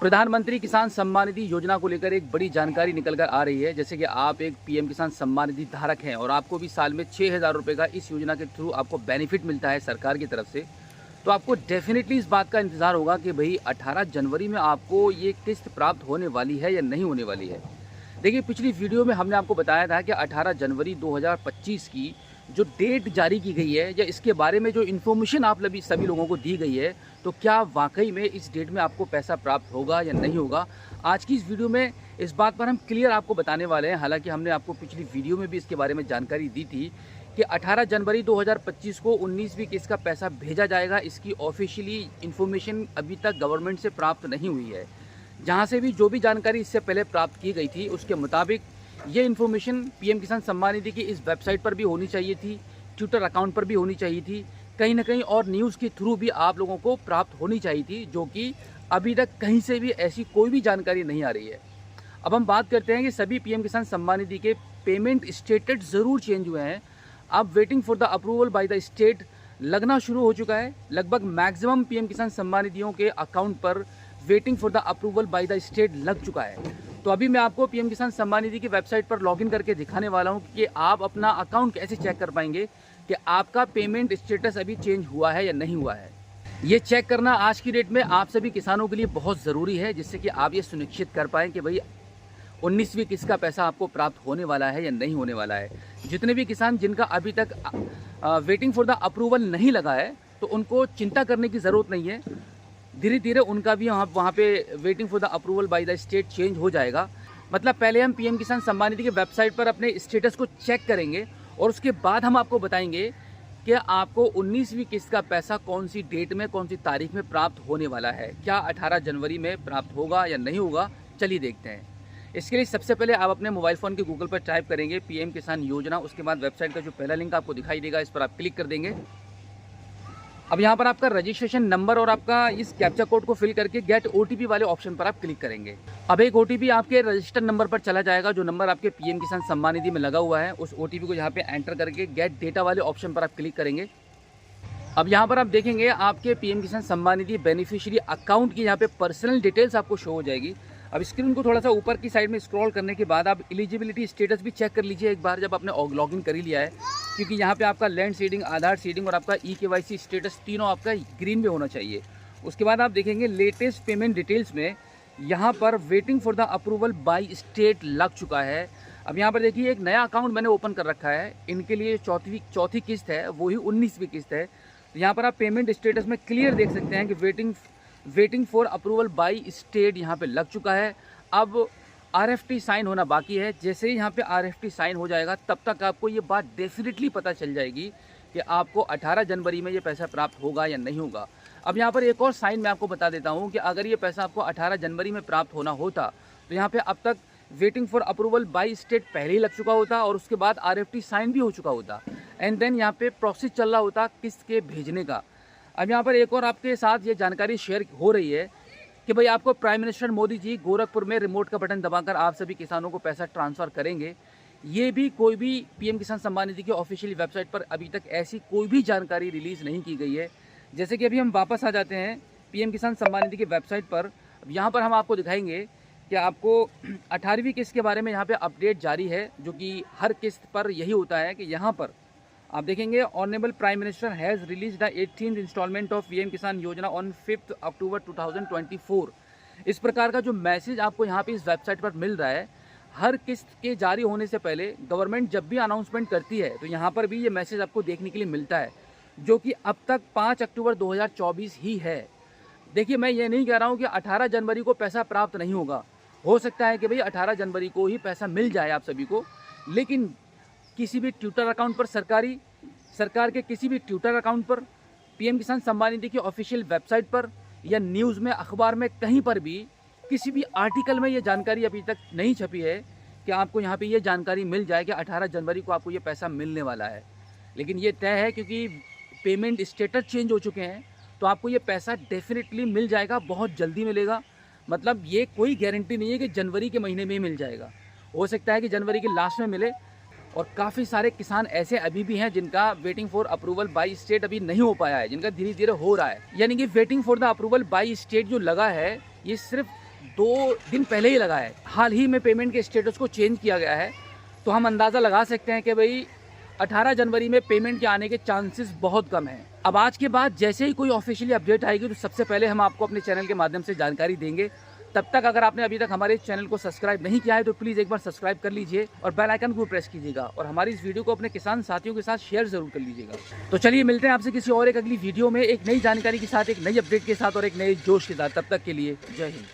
प्रधानमंत्री किसान सम्मान निधि योजना को लेकर एक बड़ी जानकारी निकल कर आ रही है। जैसे कि आप एक पीएम किसान सम्मान निधि धारक हैं और आपको भी साल में 6,000 रुपये का इस योजना के थ्रू आपको बेनिफिट मिलता है सरकार की तरफ से, तो आपको डेफिनेटली इस बात का इंतज़ार होगा कि भाई 18 जनवरी में आपको ये किस्त प्राप्त होने वाली है या नहीं होने वाली है। देखिए, पिछली वीडियो में हमने आपको बताया था कि 18 जनवरी 2025 की जो डेट जारी की गई है या इसके बारे में जो इन्फॉर्मेशन आप सभी लोगों को दी गई है, तो क्या वाकई में इस डेट में आपको पैसा प्राप्त होगा या नहीं होगा। आज की इस वीडियो में इस बात पर हम क्लियर आपको बताने वाले हैं। हालांकि हमने आपको पिछली वीडियो में भी इसके बारे में जानकारी दी थी कि 18 जनवरी 2025 को 19वीं किस्त का पैसा भेजा जाएगा। इसकी ऑफिशियली इन्फॉर्मेशन अभी तक गवर्नमेंट से प्राप्त नहीं हुई है। जहाँ से भी जो भी जानकारी इससे पहले प्राप्त की गई थी उसके मुताबिक ये इन्फॉर्मेशन पीएम किसान सम्मान निधि की इस वेबसाइट पर भी होनी चाहिए थी, ट्विटर अकाउंट पर भी होनी चाहिए थी, कहीं ना कहीं और न्यूज़ के थ्रू भी आप लोगों को प्राप्त होनी चाहिए थी, जो कि अभी तक कहीं से भी ऐसी कोई भी जानकारी नहीं आ रही है। अब हम बात करते हैं कि सभी पीएम किसान सम्मान निधि के पेमेंट स्टेटस ज़रूर चेंज हुए हैं। अब waiting for the approval by the state लगना शुरू हो चुका है। लगभग मैक्सिमम पीएम किसान सम्मान निधियों के अकाउंट पर waiting for the approval by the state लग चुका है। तो अभी मैं आपको पीएम किसान सम्मान निधि की वेबसाइट पर लॉगिन करके दिखाने वाला हूं कि आप अपना अकाउंट कैसे चेक कर पाएंगे कि आपका पेमेंट स्टेटस अभी चेंज हुआ है या नहीं हुआ है। ये चेक करना आज की डेट में आप सभी किसानों के लिए बहुत ज़रूरी है, जिससे कि आप ये सुनिश्चित कर पाएँ कि भाई 19वीं किस्त का पैसा आपको प्राप्त होने वाला है या नहीं होने वाला है। जितने भी किसान जिनका अभी तक वेटिंग फॉर द अप्रूवल नहीं लगा है, तो उनको चिंता करने की ज़रूरत नहीं है। धीरे धीरे उनका भी वहाँ पे waiting for the approval by the state change हो जाएगा। मतलब पहले हम पीएम किसान सम्मान निधि के वेबसाइट पर अपने स्टेटस को चेक करेंगे और उसके बाद हम आपको बताएंगे कि आपको 19वीं किस्त का पैसा कौन सी डेट में, कौन सी तारीख में प्राप्त होने वाला है। क्या 18 जनवरी में प्राप्त होगा या नहीं होगा, चलिए देखते हैं। इसके लिए सबसे पहले आप अपने मोबाइल फ़ोन के गूगल पर टाइप करेंगे पीएम किसान योजना। उसके बाद वेबसाइट का जो पहला लिंक आपको दिखाई देगा, इस पर आप क्लिक कर देंगे। अब यहाँ पर आपका रजिस्ट्रेशन नंबर और आपका इस कैप्चा कोड को फिल करके गेट ओटीपी वाले ऑप्शन पर आप क्लिक करेंगे। अब एक ओटीपी आपके रजिस्टर्ड नंबर पर चला जाएगा, जो नंबर आपके पीएम किसान सम्मान निधि में लगा हुआ है। उस ओटीपी को यहाँ पे एंटर करके गेट डेटा वाले ऑप्शन पर आप क्लिक करेंगे। अब यहाँ पर आप देखेंगे आपके पीएम किसान सम्मान निधि बेनिफिशियरी अकाउंट की यहाँ पे पर्सनल डिटेल्स आपको शो हो जाएगी। अब स्क्रीन को थोड़ा सा ऊपर की साइड में स्क्रॉल करने के बाद आप एलिजिबिलिटी स्टेटस भी चेक कर लीजिए एक बार, जब आपने लॉगिन कर ही लिया है, क्योंकि यहाँ पे आपका लैंड सीडिंग, आधार सीडिंग और आपका EKYC स्टेटस तीनों आपका ग्रीन में होना चाहिए। उसके बाद आप देखेंगे लेटेस्ट पेमेंट डिटेल्स में यहाँ पर waiting for the approval by state लग चुका है। अब यहाँ पर देखिए एक नया अकाउंट मैंने ओपन कर रखा है। इनके लिए चौथी किस्त है, वही 19वीं किस्त है। तो यहाँ पर आप पेमेंट स्टेटस में क्लियर देख सकते हैं कि waiting for approval by state यहाँ पे लग चुका है। अब RFT साइन होना बाकी है। जैसे ही यहाँ पे RFT साइन हो जाएगा, तब तक आपको ये बात डेफिनेटली पता चल जाएगी कि आपको 18 जनवरी में ये पैसा प्राप्त होगा या नहीं होगा। अब यहाँ पर एक और साइन मैं आपको बता देता हूँ कि अगर ये पैसा आपको 18 जनवरी में प्राप्त होना होता, तो यहाँ पर अब तक waiting for approval by state पहले ही लग चुका होता और उसके बाद RFT साइन भी हो चुका होता एंड देन यहाँ पे प्रोसेस चल रहा होता किस्त के भेजने का। अब यहाँ पर एक और आपके साथ ये जानकारी शेयर हो रही है कि भाई आपको प्राइम मिनिस्टर मोदी जी गोरखपुर में रिमोट का बटन दबाकर आप सभी किसानों को पैसा ट्रांसफ़र करेंगे। ये भी कोई भी पीएम किसान सम्मान निधि की ऑफिशियल वेबसाइट पर अभी तक ऐसी कोई भी जानकारी रिलीज़ नहीं की गई है। जैसे कि अभी हम वापस आ जाते हैं पीएम किसान सम्मान निधि की वेबसाइट पर। अब यहाँ पर हम आपको दिखाएंगे कि आपको 18वीं किस्त के बारे में यहाँ पर अपडेट जारी है, जो कि हर किस्त पर यही होता है कि यहाँ पर आप देखेंगे honourable prime minister has release the 18th instalment of PM Kisan Yojana on 5 अक्टूबर 2024। इस प्रकार का जो मैसेज आपको यहाँ पे इस वेबसाइट पर मिल रहा है, हर किस्त के जारी होने से पहले गवर्नमेंट जब भी अनाउंसमेंट करती है, तो यहाँ पर भी ये मैसेज आपको देखने के लिए मिलता है, जो कि अब तक 5 अक्टूबर 2024 ही है। देखिए, मैं ये नहीं कह रहा हूँ कि 18 जनवरी को पैसा प्राप्त नहीं होगा। हो सकता है कि भाई 18 जनवरी को ही पैसा मिल जाए आप सभी को, लेकिन किसी भी ट्विटर अकाउंट पर, सरकार के किसी भी ट्विटर अकाउंट पर, पीएम किसान सम्मान निधि की ऑफिशियल वेबसाइट पर या न्यूज़ में, अखबार में, कहीं पर भी किसी भी आर्टिकल में ये जानकारी अभी तक नहीं छपी है कि आपको यहाँ पे ये जानकारी मिल जाए कि 18 जनवरी को आपको ये पैसा मिलने वाला है। लेकिन ये तय है क्योंकि पेमेंट स्टेटस चेंज हो चुके हैं, तो आपको ये पैसा डेफिनेटली मिल जाएगा, बहुत जल्दी मिलेगा। मतलब ये कोई गारंटी नहीं है कि जनवरी के महीने में ही मिल जाएगा। हो सकता है कि जनवरी के लास्ट में मिले, और काफ़ी सारे किसान ऐसे अभी भी हैं जिनका waiting for approval by state अभी नहीं हो पाया है, जिनका धीरे धीरे हो रहा है। यानी कि waiting for the approval by state जो लगा है, ये सिर्फ 2 दिन पहले ही लगा है। हाल ही में पेमेंट के स्टेटस को चेंज किया गया है, तो हम अंदाज़ा लगा सकते हैं कि भाई 18 जनवरी में पेमेंट के आने के चांसेस बहुत कम हैं। अब आज के बाद जैसे ही कोई ऑफिशियली अपडेट आएगी तो सबसे पहले हम आपको अपने चैनल के माध्यम से जानकारी देंगे। तब तक अगर आपने अभी तक हमारे चैनल को सब्सक्राइब नहीं किया है तो प्लीज़ एक बार सब्सक्राइब कर लीजिए और बेल आइकन को प्रेस कीजिएगा और हमारी इस वीडियो को अपने किसान साथियों के साथ शेयर ज़रूर कर लीजिएगा। तो चलिए मिलते हैं आपसे किसी और एक अगली वीडियो में एक नई जानकारी के साथ, एक नई अपडेट के साथ और एक नए जोश के साथ। तब तक के लिए जय हिंद।